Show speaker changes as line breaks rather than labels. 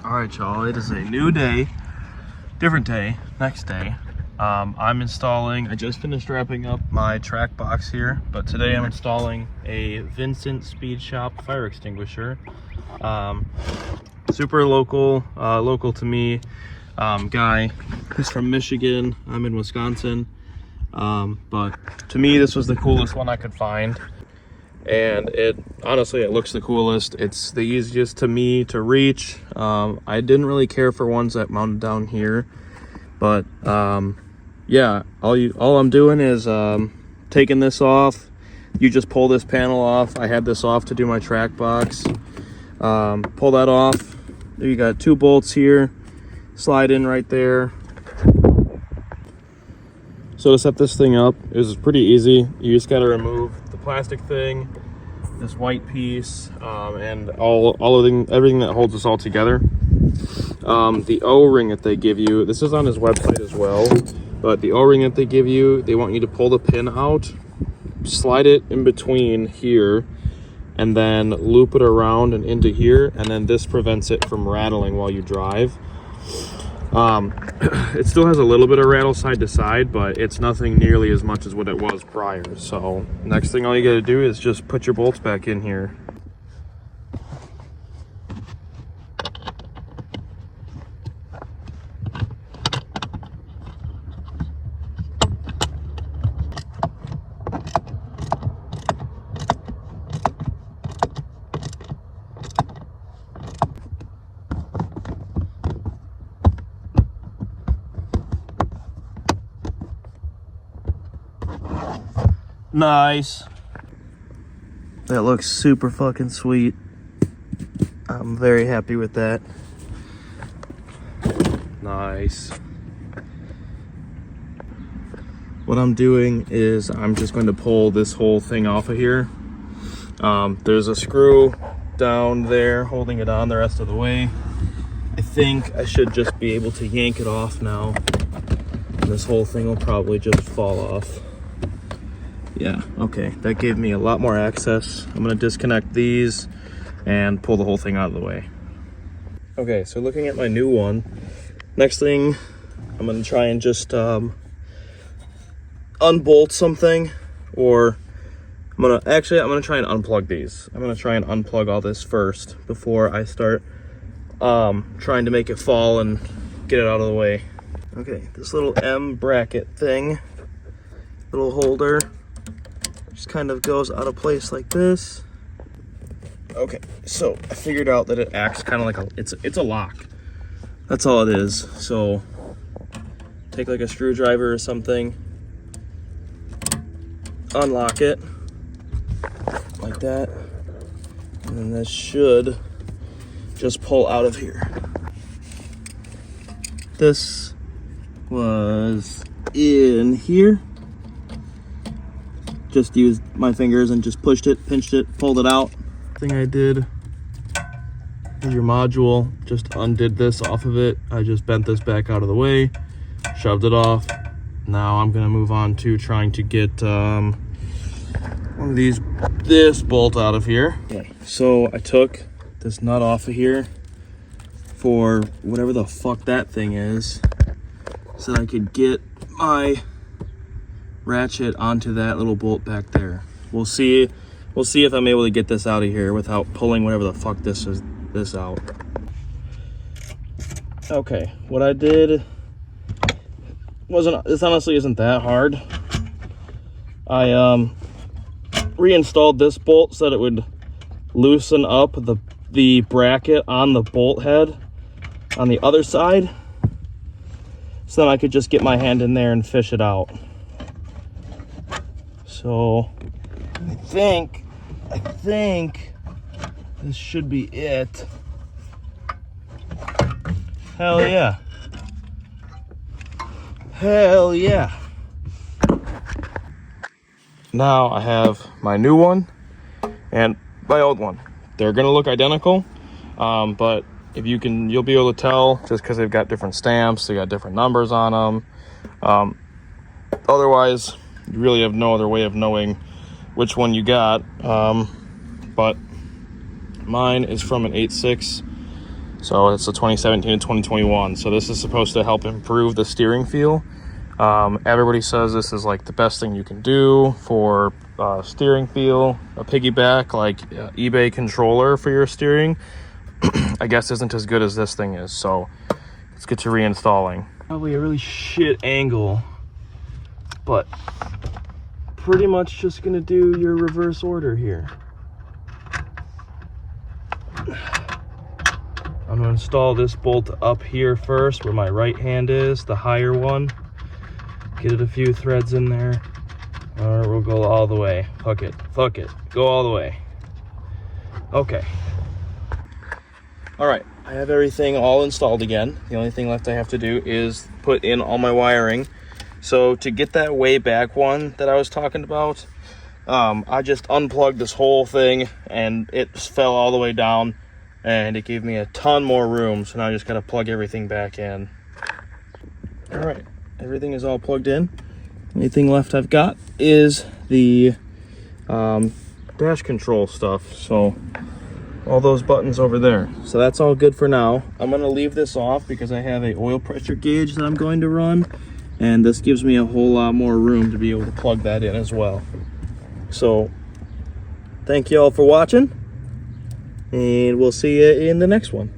All right, y'all, it is a new day, different day, next day. I'm installing, I just finished wrapping up my track box here, but today I'm installing a Vincent Speed Shop fire extinguisher. Super local, local to me, guy. He's from Michigan, I'm in Wisconsin. But to me, this was the coolest one I could find. And honestly, it looks the coolest. It's the easiest to me to reach. I didn't really care for ones that mounted down here, but yeah, all I'm doing is taking this off. You just pull this panel off. I had this off to do my track box. Pull that off. You got 2 bolts here, slide in right there. So to set this thing up, it was pretty easy. You just got to remove the plastic thing, this white piece, and everything that holds this all together. The O-ring that they give you, this is on his website as well, but the O-ring that they give you, they want you to pull the pin out, slide it in between here, and then loop it around and into here, and then this prevents it from rattling while you drive. It still has a little bit of rattle side to side, but it's nothing nearly as much as what it was prior. So next thing all you got to do is just put your bolts back in here. Nice. That looks super fucking sweet. I'm very happy with that. Nice. What I'm doing is I'm just going to pull this whole thing off of here. There's a screw down there holding it on the rest of the way. I think I should just be able to yank it off now. And this whole thing will probably just fall off. Yeah, okay, that gave me a lot more access. I'm gonna disconnect these and pull the whole thing out of the way. Okay, so looking at my new one, next thing, I'm gonna try and just unbolt something, or I'm gonna try and unplug these. I'm gonna try and unplug all this first before I start trying to make it fall and get it out of the way. Okay, this little M bracket thing, little holder, just kind of goes out of place like this. Okay, so I figured out that it acts kind of like it's a lock. That's all it is. So take like a screwdriver or something, unlock it like that, and then this should just pull out of here. This was in here. Just used my fingers and just pushed it, pinched it, pulled it out. Thing I did is your module, just undid this off of it. I just bent this back out of the way, shoved it off. Now I'm gonna move on to trying to get one of this bolt out of here. Okay, so I took this nut off of here for whatever the fuck that thing is, so that I could get my ratchet onto that little bolt back there. We'll see if I'm able to get this out of here without pulling whatever the fuck this out. Okay, what I did this honestly isn't that hard. I reinstalled this bolt so that it would loosen up the bracket on the bolt head on the other side, so then I could just get my hand in there and fish it out. So I think this should be it. Hell yeah. Hell yeah. Now I have my new one and my old one. They're gonna look identical, but you'll be able to tell just because they've got different stamps, they got different numbers on them. Otherwise, you really have no other way of knowing which one you got. But mine is from an 8.6 So it's the 2017 and 2021. So this is supposed to help improve the steering feel. Everybody says this is like the best thing you can do for steering feel. A piggyback like eBay controller for your steering, I guess isn't as good as this thing is. So let's get to reinstalling. Probably a really shit angle, but pretty much just gonna do your reverse order here. I'm gonna install this bolt up here first where my right hand is, the higher one. Get it a few threads in there. Or we'll go all the way. Fuck it. Go all the way. Okay. Alright, I have everything all installed again. The only thing left I have to do is put in all my wiring. So to get that way back one that I was talking about, I just unplugged this whole thing and it fell all the way down, and it gave me a ton more room. So now I just gotta plug everything back in. Alright, everything is all plugged in. Only thing left I've got is the dash control stuff. So all those buttons over there. So that's all good for now. I'm gonna leave this off because I have a oil pressure gauge that I'm going to run, and this gives me a whole lot more room to be able to plug that in as well. So thank you all for watching, and we'll see you in the next one.